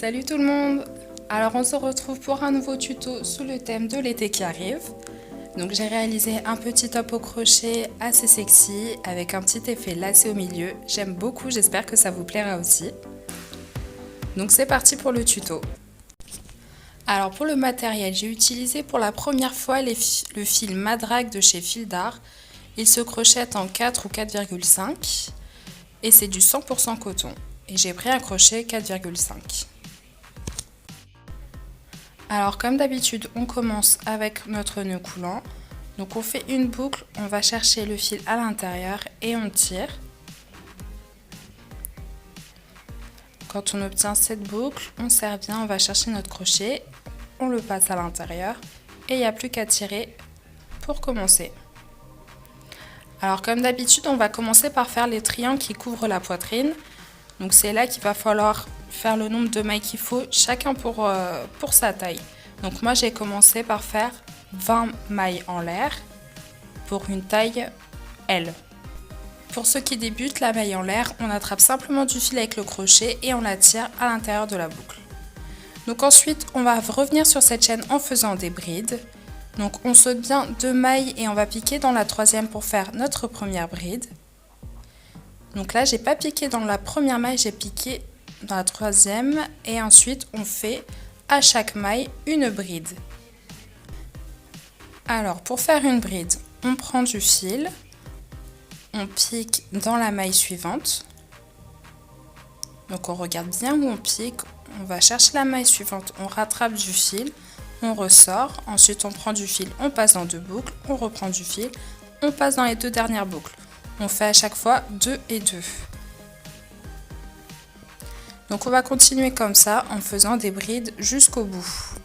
Salut tout le monde! Alors on se retrouve pour un nouveau tuto sous le thème de l'été qui arrive. Donc j'ai réalisé un petit top au crochet assez sexy avec un petit effet lacé au milieu. J'aime beaucoup, j'espère que ça vous plaira aussi. Donc c'est parti pour le tuto. Alors pour le matériel, j'ai utilisé pour la première fois le fil Madrag de chez Fil d'Art. Il se crochette en 4 ou 4,5 et c'est du 100% coton. Et j'ai pris un crochet 4,5. Alors comme d'habitude, on commence avec notre nœud coulant. Donc on fait une boucle, on va chercher le fil à l'intérieur et on tire. Quand on obtient cette boucle, on serre bien, on va chercher notre crochet, on le passe à l'intérieur et il n'y a plus qu'à tirer pour commencer. Alors comme d'habitude, on va commencer par faire les triangles qui couvrent la poitrine. Donc c'est là qu'il va falloir faire le nombre de mailles qu'il faut, chacun pour sa taille. Donc moi j'ai commencé par faire 20 mailles en l'air pour une taille L. Pour ceux qui débutent, la maille en l'air, on attrape simplement du fil avec le crochet et on la tire à l'intérieur de la boucle. Donc ensuite, on va revenir sur cette chaîne en faisant des brides. Donc on saute bien 2 mailles et on va piquer dans la troisième pour faire notre première bride. Donc là, j'ai pas piqué dans la première maille, j'ai piqué dans la troisième et ensuite on fait à chaque maille une bride. Alors pour faire une bride, on prend du fil, on pique dans la maille suivante. Donc on regarde bien où on pique, on va chercher la maille suivante, on rattrape du fil, on ressort, ensuite on prend du fil, on passe dans 2 boucles, on reprend du fil, on passe dans les 2 dernières boucles. On fait à chaque fois 2 et 2. Donc on va continuer comme ça en faisant des brides jusqu'au bout.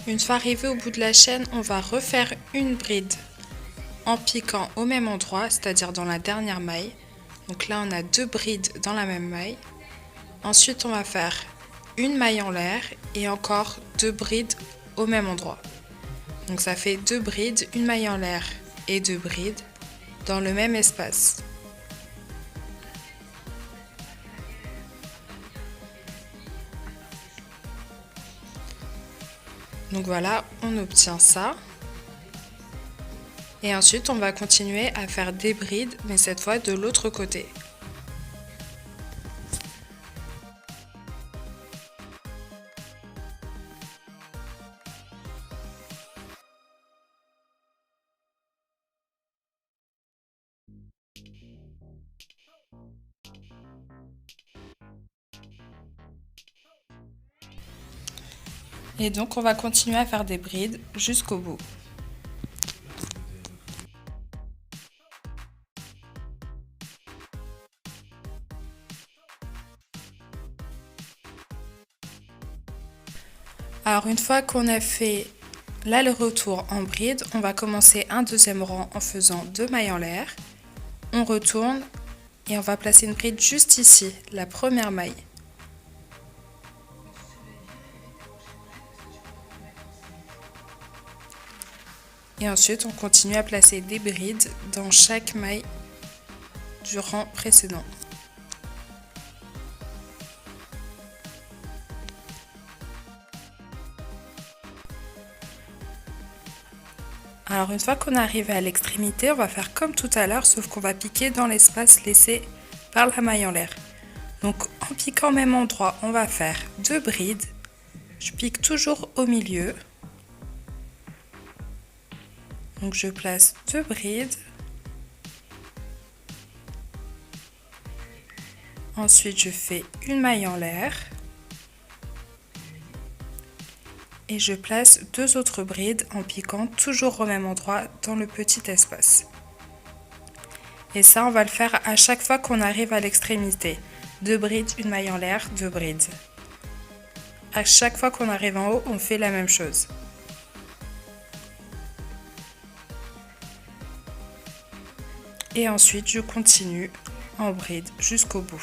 Une fois arrivé au bout de la chaîne, on va refaire une bride en piquant au même endroit, c'est-à-dire dans la dernière maille. Donc là on a 2 brides dans la même maille. Ensuite on va faire une maille en l'air et encore 2 brides au même endroit. Donc ça fait 2 brides, une maille en l'air et 2 brides dans le même espace. Donc voilà, on obtient ça. Et ensuite on va continuer à faire des brides, mais cette fois de l'autre côté. Et donc on va continuer à faire des brides jusqu'au bout. Alors une fois qu'on a fait l'aller-retour en bride, on va commencer un deuxième rang en faisant 2 mailles en l'air. On retourne et on va placer une bride juste ici, la première maille. Et ensuite, on continue à placer des brides dans chaque maille du rang précédent. Alors une fois qu'on est arrivé à l'extrémité, on va faire comme tout à l'heure, sauf qu'on va piquer dans l'espace laissé par la maille en l'air. Donc en piquant au même endroit, on va faire 2 brides. Je pique toujours au milieu. Donc je place 2 brides. Ensuite, je fais une maille en l'air. Et je place 2 autres brides en piquant toujours au même endroit dans le petit espace. Et ça, on va le faire à chaque fois qu'on arrive à l'extrémité. 2 brides, une maille en l'air, 2 brides. À chaque fois qu'on arrive en haut, on fait la même chose. Et ensuite, je continue en bride jusqu'au bout.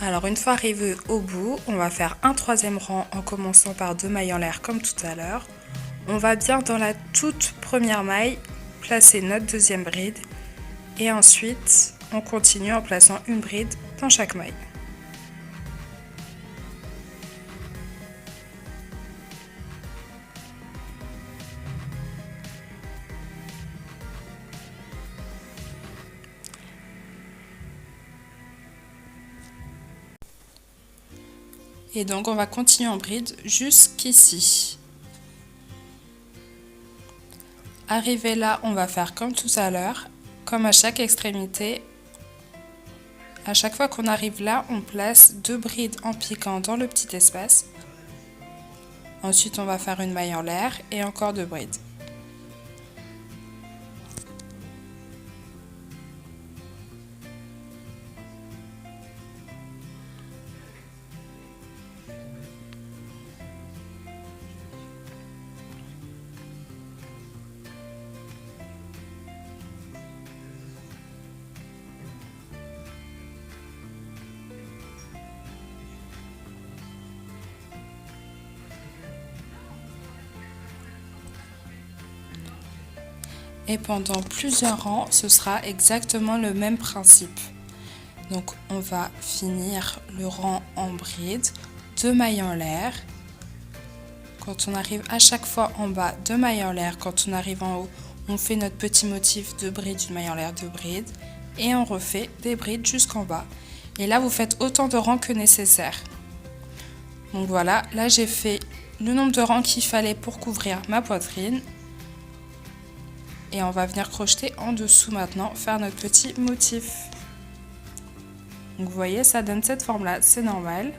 Alors une fois arrivé au bout, on va faire un troisième rang en commençant par 2 mailles en l'air comme tout à l'heure. On va bien dans la toute première maille placer notre deuxième bride et ensuite on continue en plaçant une bride dans chaque maille. Et donc on va continuer en bride jusqu'ici. Arrivé là, on va faire comme tout à l'heure, comme à chaque extrémité. À chaque fois qu'on arrive là, on place 2 brides en piquant dans le petit espace. Ensuite, on va faire une maille en l'air et encore 2 brides. Et pendant plusieurs rangs, ce sera exactement le même principe. Donc on va finir le rang en bride, 2 mailles en l'air. Quand on arrive à chaque fois en bas, 2 mailles en l'air. Quand on arrive en haut, on fait notre petit motif de bride, une maille en l'air, 2 brides. Et on refait des brides jusqu'en bas. Et là, vous faites autant de rangs que nécessaire. Donc voilà, là j'ai fait le nombre de rangs qu'il fallait pour couvrir ma poitrine. Et on va venir crocheter en dessous maintenant, faire notre petit motif. Donc vous voyez, ça donne cette forme-là, c'est normal.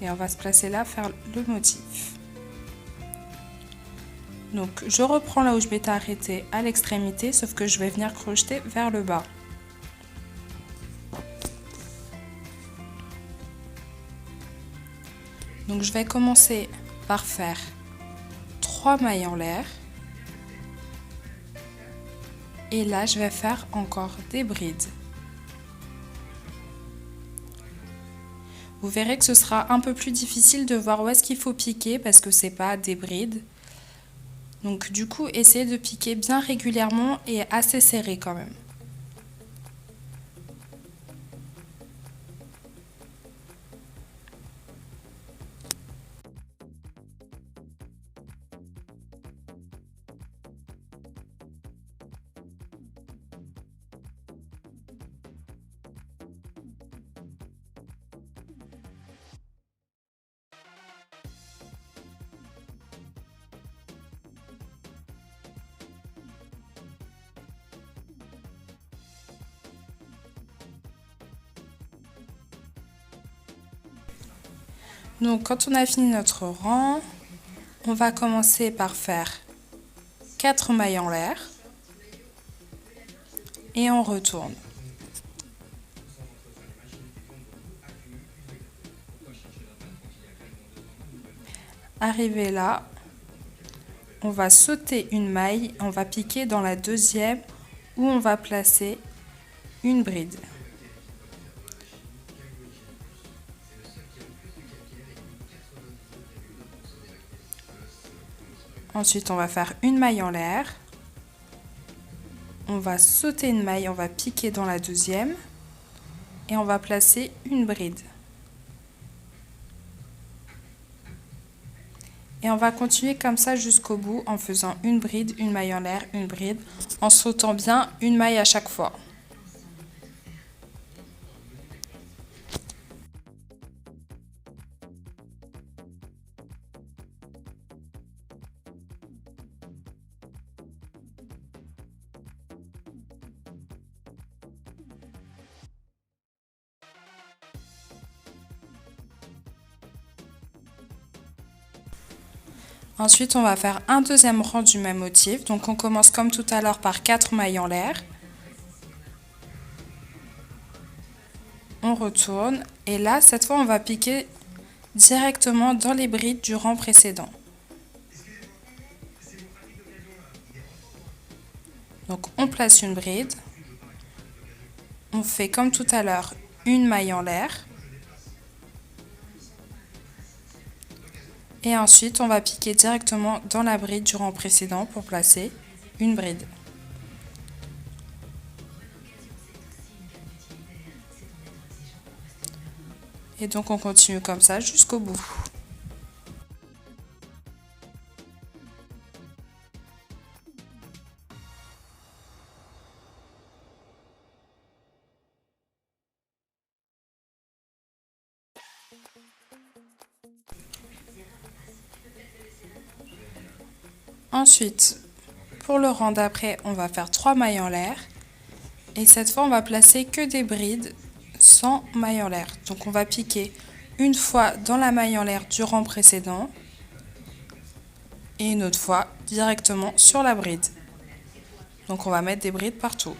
Et on va se placer là, faire le motif. Donc je reprends là où je m'étais arrêtée à l'extrémité, sauf que je vais venir crocheter vers le bas. Donc je vais commencer par faire 3 mailles en l'air. Et là, je vais faire encore des brides. Vous verrez que ce sera un peu plus difficile de voir où est-ce qu'il faut piquer parce que c'est pas des brides. Donc du coup, essayez de piquer bien régulièrement et assez serré quand même. Donc quand on a fini notre rang, on va commencer par faire 4 mailles en l'air et on retourne. Arrivé là, on va sauter une maille, on va piquer dans la deuxième où on va placer une bride. Ensuite, on va faire une maille en l'air. On va sauter une maille, on va piquer dans la deuxième et on va placer une bride. Et on va continuer comme ça jusqu'au bout en faisant une bride, une maille en l'air, une bride, en sautant bien une maille à chaque fois. Ensuite, on va faire un deuxième rang du même motif. Donc, on commence comme tout à l'heure par 4 mailles en l'air. On retourne. Et là, cette fois, on va piquer directement dans les brides du rang précédent. Donc, on place une bride. on fait comme tout à l'heure une maille en l'air. Et ensuite, on va piquer directement dans la bride du rang précédent pour placer une bride. Et donc on continue comme ça jusqu'au bout. Ensuite, pour le rang d'après, on va faire 3 mailles en l'air. Et cette fois, on va placer que des brides sans maille en l'air. Donc on va piquer une fois dans la maille en l'air du rang précédent et une autre fois directement sur la bride. Donc on va mettre des brides partout.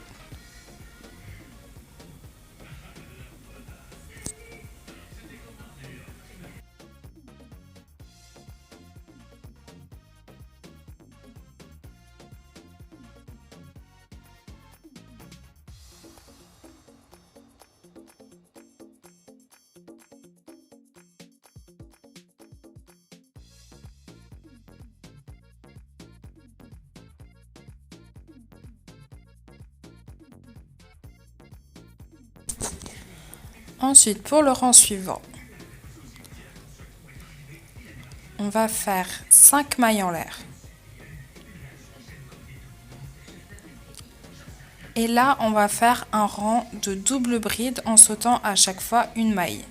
Ensuite, pour le rang suivant, on va faire 5 mailles en l'air. Et là, on va faire un rang de double bride en sautant à chaque fois une maille.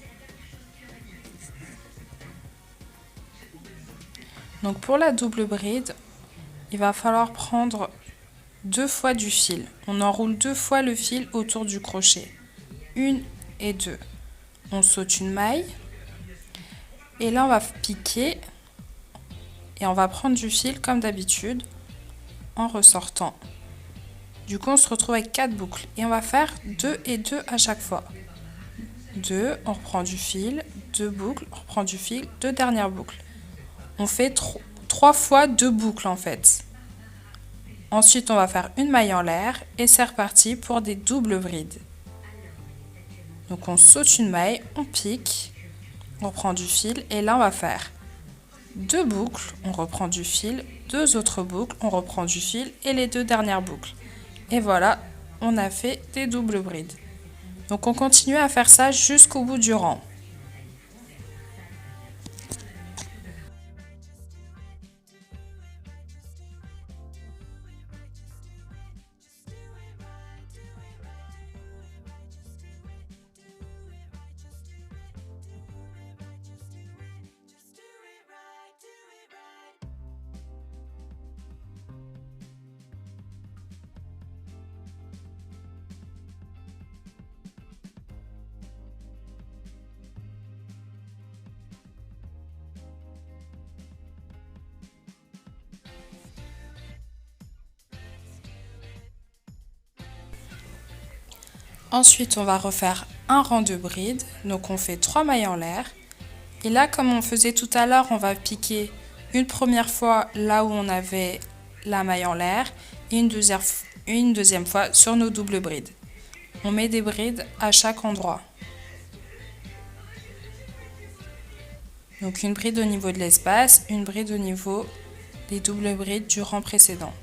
Donc pour la double bride, il va falloir prendre 2 fois du fil. On enroule 2 fois le fil autour du crochet. 1 et 2. On saute une maille. Et là, on va piquer. Et on va prendre du fil comme d'habitude en ressortant. Du coup, on se retrouve avec 4 boucles. Et on va faire 2 et 2 à chaque fois. 2, on reprend du fil, 2 boucles, on reprend du fil, 2 dernières boucles. On fait 3 fois 2 boucles en fait. Ensuite, on va faire une maille en l'air et c'est reparti pour des doubles brides. Donc on saute une maille, on pique, on reprend du fil et là on va faire 2 boucles, on reprend du fil, 2 autres boucles, on reprend du fil et les 2 dernières boucles. Et voilà, on a fait des doubles brides. Donc on continue à faire ça jusqu'au bout du rang. Ensuite, on va refaire un rang de bride. Donc on fait 3 mailles en l'air. Et là, comme on faisait tout à l'heure, on va piquer une première fois là où on avait la maille en l'air et une deuxième fois sur nos doubles brides. On met des brides à chaque endroit. Donc une bride au niveau de l'espace, une bride au niveau des doubles brides du rang précédent.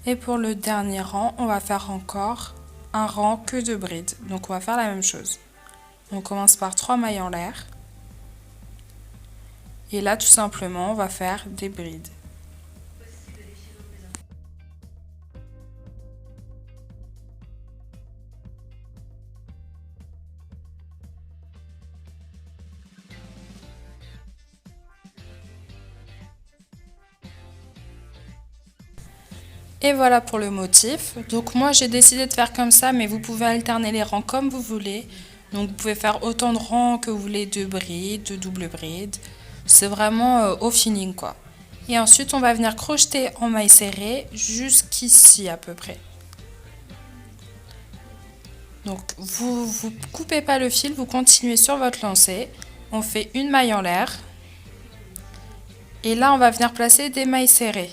Et pour le dernier rang, on va faire encore un rang que de brides. Donc on va faire la même chose. On commence par 3 mailles en l'air. Et là, tout simplement, on va faire des brides. Et voilà pour le motif. Donc moi j'ai décidé de faire comme ça, mais vous pouvez alterner les rangs comme vous voulez. Donc vous pouvez faire autant de rangs que vous voulez, de brides, de double brides. C'est vraiment au feeling quoi. Et ensuite on va venir crocheter en maille serrée jusqu'ici à peu près. Donc vous coupez pas le fil, vous continuez sur votre lancée. On fait une maille en l'air. Et là on va venir placer des mailles serrées.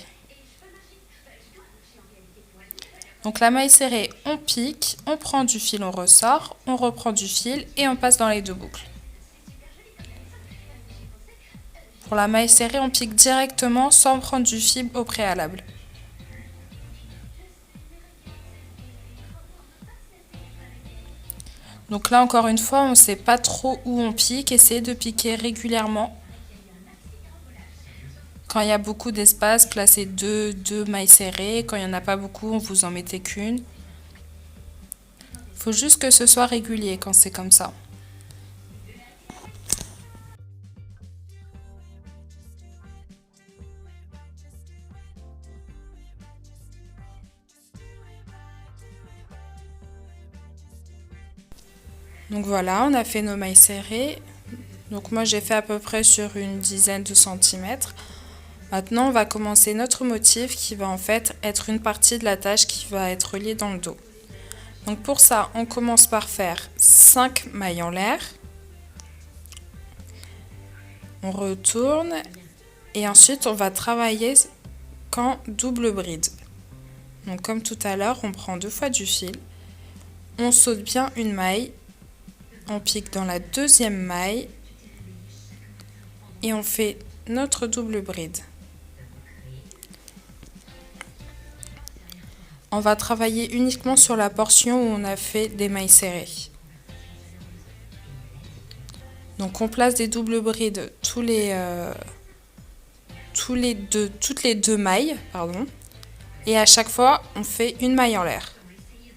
Donc la maille serrée, on pique, on prend du fil, on ressort, on reprend du fil et on passe dans les deux boucles. Pour la maille serrée, on pique directement sans prendre du fil au préalable. Donc là encore une fois, on ne sait pas trop où on pique, essayez de piquer régulièrement. Quand il y a beaucoup d'espace, placez deux mailles serrées. Quand il n'y en a pas beaucoup, vous en mettez qu'une. Il faut juste que ce soit régulier quand c'est comme ça. Donc voilà, on a fait nos mailles serrées. Donc moi j'ai fait à peu près sur une dizaine de centimètres. Maintenant on va commencer notre motif qui va en fait être une partie de la tâche qui va être reliée dans le dos. Donc pour ça on commence par faire 5 mailles en l'air. On retourne et ensuite on va travailler qu'en double bride. Donc comme tout à l'heure on prend 2 fois du fil. On saute bien une maille. On pique dans la deuxième maille. Et on fait notre double bride. On va travailler uniquement sur la portion où on a fait des mailles serrées. Donc on place des doubles brides toutes les deux mailles, pardon. Et à chaque fois, on fait une maille en l'air.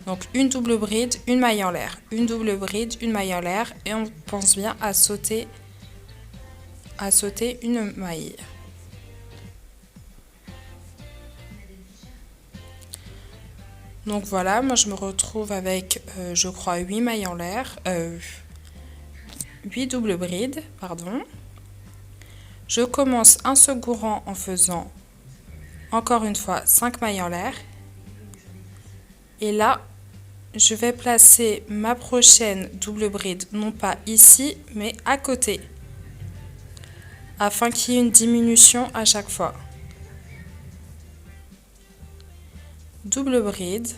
Donc une double bride, une maille en l'air, une double bride, une maille en l'air. Et on pense bien à sauter une maille. Donc voilà, moi je me retrouve avec, je crois, 8 mailles en l'air, 8 doubles brides, pardon. Je commence un second rang en faisant, encore une fois, 5 mailles en l'air. Et là, je vais placer ma prochaine double bride, non pas ici, mais à côté, afin qu'il y ait une diminution à chaque fois. Double bride.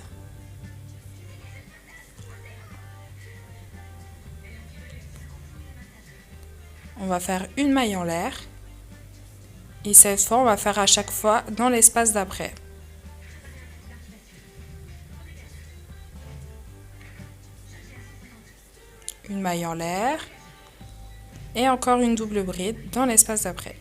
On va faire une maille en l'air. Et cette fois, on va faire à chaque fois dans l'espace d'après. Une maille en l'air. Et encore une double bride dans l'espace d'après.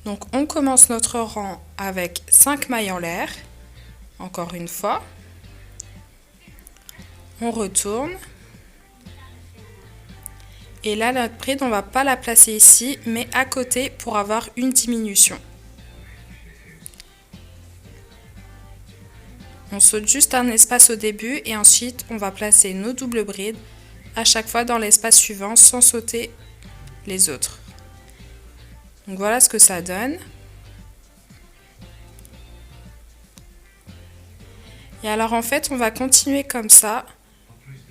Donc on commence notre rang avec 5 mailles en l'air, encore une fois. On retourne. Et là, notre bride, on ne va pas la placer ici, mais à côté pour avoir une diminution. On saute juste un espace au début et ensuite on va placer nos doubles brides à chaque fois dans l'espace suivant sans sauter les autres. Donc voilà ce que ça donne. Et alors en fait, on va continuer comme ça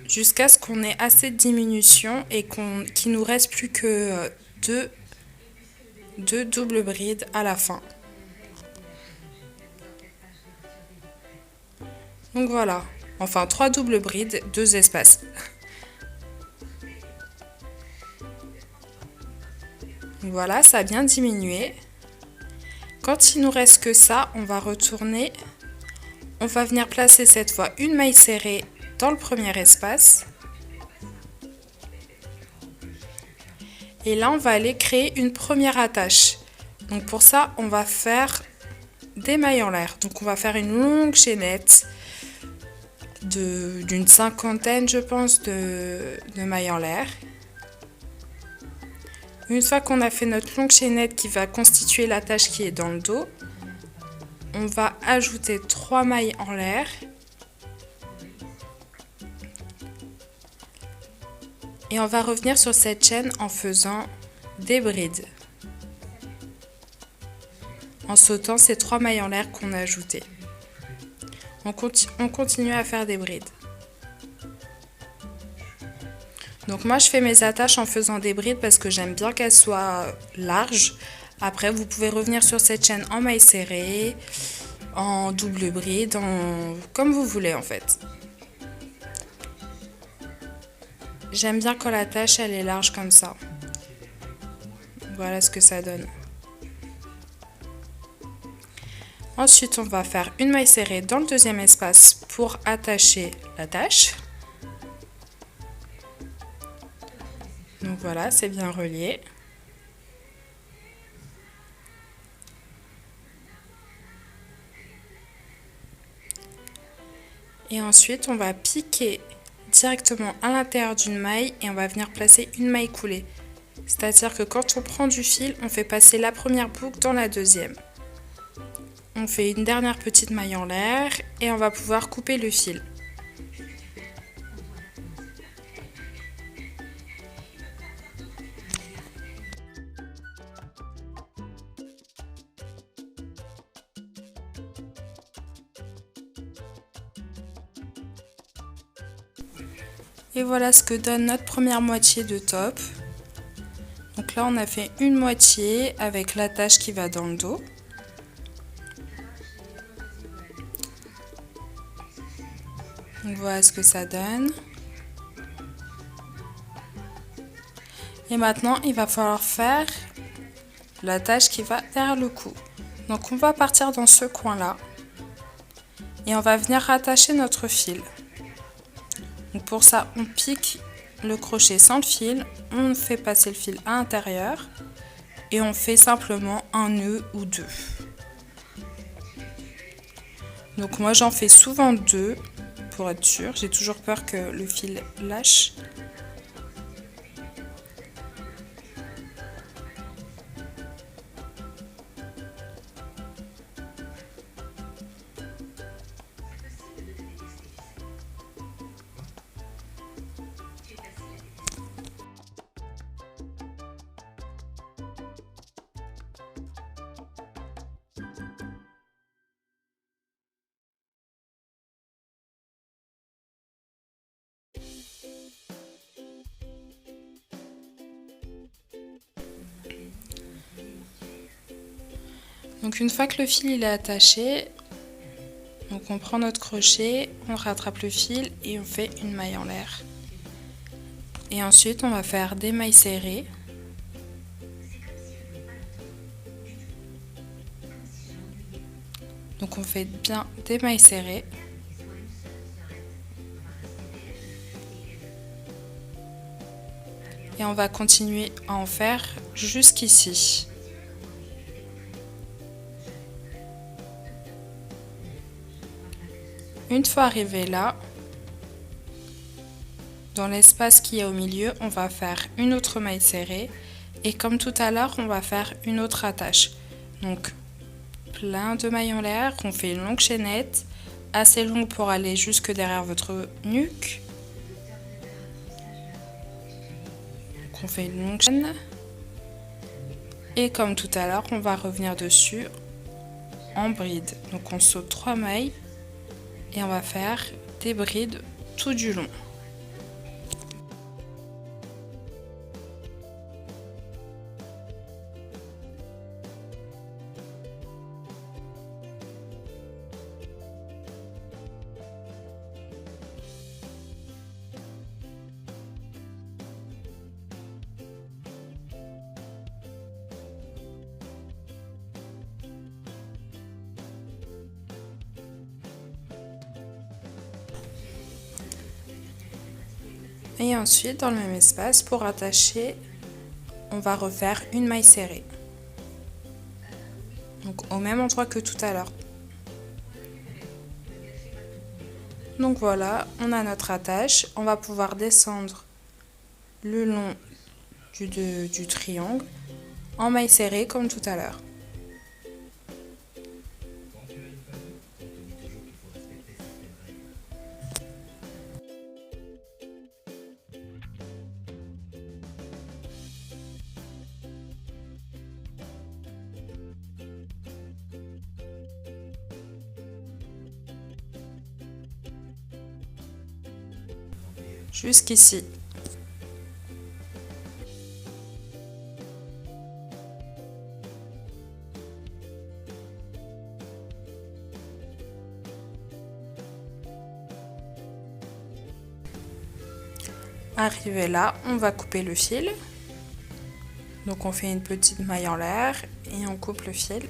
jusqu'à ce qu'on ait assez de diminution et qu'il nous reste plus que deux doubles brides à la fin. Donc voilà, enfin 3 doubles brides, 2 espaces. Voilà, ça a bien diminué. Quand il nous reste que ça, on va retourner. On va venir placer cette fois une maille serrée dans le premier espace. Et là, on va aller créer une première attache. Donc pour ça, on va faire des mailles en l'air. Donc on va faire une longue chaînette d'une cinquantaine, je pense, de mailles en l'air. Une fois qu'on a fait notre longue chaînette qui va constituer l'attache qui est dans le dos, on va ajouter 3 mailles en l'air. Et on va revenir sur cette chaîne en faisant des brides. En sautant ces 3 mailles en l'air qu'on a ajoutées. On continue à faire des brides. Donc moi je fais mes attaches en faisant des brides parce que j'aime bien qu'elles soient larges. Après vous pouvez revenir sur cette chaîne en maille serrée, en double bride, comme vous voulez en fait. J'aime bien quand l'attache elle est large comme ça. Voilà ce que ça donne. Ensuite on va faire une maille serrée dans le deuxième espace pour attacher l'attache. Donc voilà, c'est bien relié. Et ensuite, on va piquer directement à l'intérieur d'une maille et on va venir placer une maille coulée. C'est-à-dire que quand on prend du fil, on fait passer la première boucle dans la deuxième. On fait une dernière petite maille en l'air et on va pouvoir couper le fil. Et voilà ce que donne notre première moitié de top. Donc là on a fait une moitié avec l'attache qui va dans le dos. Donc voilà ce que ça donne. Et maintenant il va falloir faire l'attache qui va derrière le cou. Donc on va partir dans ce coin là. Et on va venir rattacher notre fil. Donc pour ça, on pique le crochet sans le fil, on fait passer le fil à l'intérieur et on fait simplement un nœud ou deux. Donc moi j'en fais souvent deux pour être sûre, j'ai toujours peur que le fil lâche. Donc une fois que le fil il est attaché, donc on prend notre crochet, on rattrape le fil et on fait une maille en l'air. Et ensuite on va faire des mailles serrées. Donc on fait bien des mailles serrées. Et on va continuer à en faire jusqu'ici. Une fois arrivé là, dans l'espace qui est au milieu, on va faire une autre maille serrée et comme tout à l'heure, on va faire une autre attache. Donc plein de mailles en l'air, on fait une longue chaînette, assez longue pour aller jusque derrière votre nuque. Donc on fait une longue chaîne et comme tout à l'heure, on va revenir dessus en bride. Donc on saute 3 mailles. Et on va faire des brides tout du long. Et ensuite, dans le même espace, pour attacher, on va refaire une maille serrée. Donc au même endroit que tout à l'heure. Donc voilà, on a notre attache. On va pouvoir descendre le long du triangle en maille serrée comme tout à l'heure. Jusqu'ici. Arrivé là, on va couper le fil. Donc on fait une petite maille en l'air et on coupe le fil.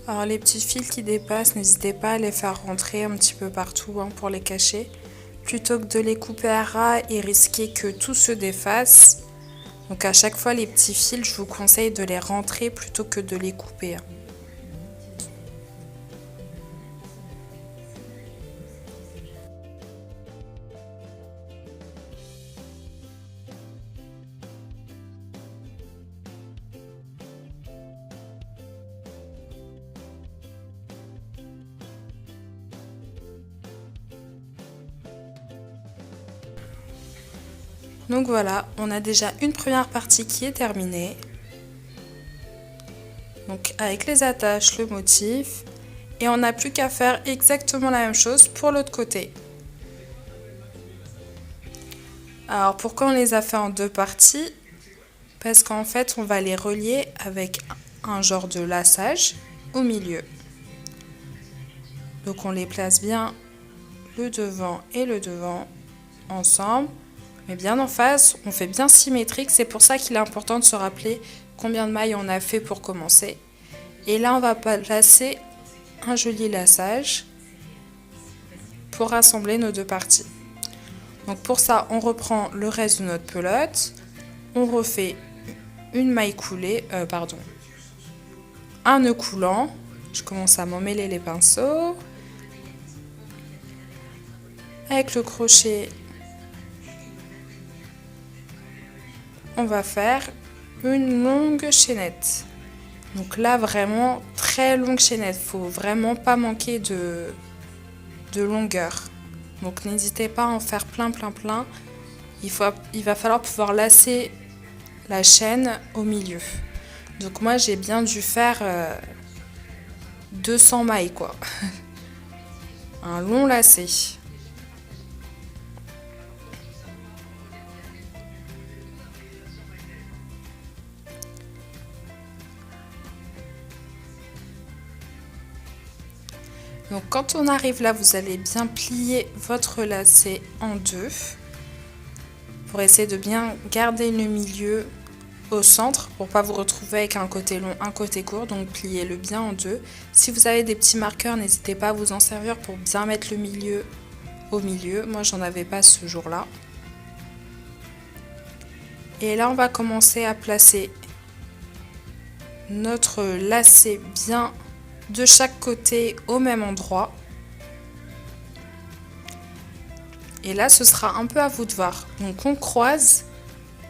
Alors les petits fils qui dépassent, n'hésitez pas à les faire rentrer un petit peu partout pour les cacher. Plutôt que de les couper à ras et risquer que tout se défasse. Donc à chaque fois les petits fils, je vous conseille de les rentrer plutôt que de les couper. Donc voilà, on a déjà une première partie qui est terminée. Donc avec les attaches, le motif. Et on n'a plus qu'à faire exactement la même chose pour l'autre côté. Alors pourquoi on les a fait en deux parties? Parce qu'en fait on va les relier avec un genre de laçage au milieu. Donc on les place bien le devant et le devant ensemble. Mais bien en face, on fait bien symétrique, c'est pour ça qu'il est important de se rappeler combien de mailles on a fait pour commencer. Et là, on va placer un joli laçage pour rassembler nos deux parties. Donc pour ça, on reprend le reste de notre pelote, on refait une maille coulée, un nœud coulant. Je commence à m'emmêler les pinceaux. Avec le crochet, on va faire une longue chaînette. Donc là vraiment très longue chaînette, faut vraiment pas manquer de longueur. Donc n'hésitez pas à en faire plein. Il va falloir pouvoir lasser la chaîne au milieu. Donc moi j'ai bien dû faire 200 mailles quoi. Un long lacet. Donc quand on arrive là, vous allez bien plier votre lacet en deux pour essayer de bien garder le milieu au centre pour pas vous retrouver avec un côté long, un côté court. Donc pliez-le bien en deux. Si vous avez des petits marqueurs, n'hésitez pas à vous en servir pour bien mettre le milieu au milieu. Moi j'en avais pas ce jour-là. Et là on va commencer à placer notre lacet bien de chaque côté au même endroit. Et là ce sera un peu à vous de voir. Donc on croise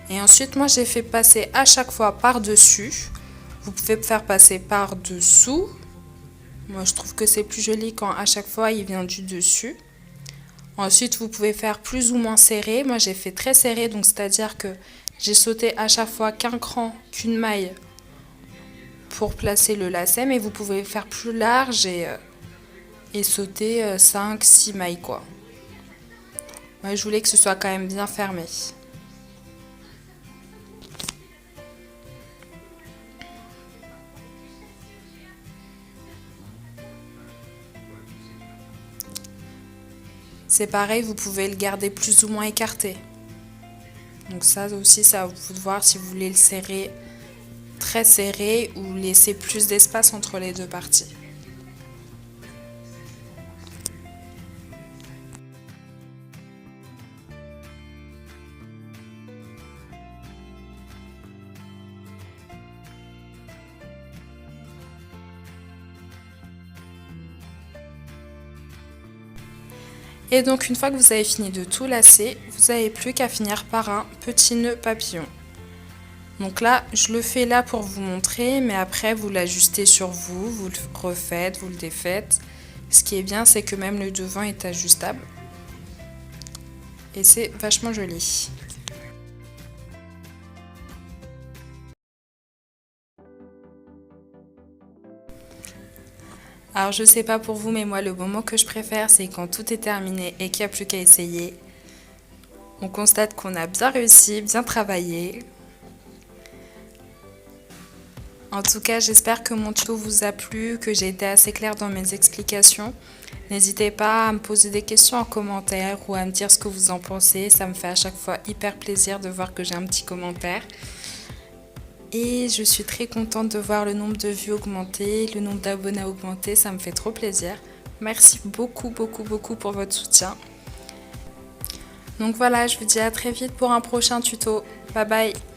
et ensuite moi j'ai fait passer à chaque fois par dessus. Vous pouvez faire passer par dessous. Moi je trouve que c'est plus joli quand à chaque fois il vient du dessus. Ensuite vous pouvez faire plus ou moins serré. Moi j'ai fait très serré, donc c'est à dire que j'ai sauté à chaque fois qu'un cran, qu'une maille pour placer le lacet, mais vous pouvez faire plus large et sauter 5-6 mailles quoi. Moi je voulais que ce soit quand même bien fermé. C'est pareil, vous pouvez le garder plus ou moins écarté. Donc ça aussi, c'est à vous de voir si vous voulez le serrer très serré ou laisser plus d'espace entre les deux parties. Et donc une fois que vous avez fini de tout lasser, vous n'avez plus qu'à finir par un petit nœud papillon. Donc là, je le fais là pour vous montrer, mais après vous l'ajustez sur vous, vous le refaites, vous le défaites. Ce qui est bien, c'est que même le devant est ajustable. Et c'est vachement joli. Alors je sais pas pour vous, mais moi le moment que je préfère, c'est quand tout est terminé et qu'il n'y a plus qu'à essayer. On constate qu'on a bien réussi, bien travaillé. En tout cas, j'espère que mon tuto vous a plu, que j'ai été assez claire dans mes explications. N'hésitez pas à me poser des questions en commentaire ou à me dire ce que vous en pensez. Ça me fait à chaque fois hyper plaisir de voir que j'ai un petit commentaire. Et je suis très contente de voir le nombre de vues augmenter, le nombre d'abonnés augmenter, ça me fait trop plaisir. Merci beaucoup pour votre soutien. Donc voilà, je vous dis à très vite pour un prochain tuto. Bye bye!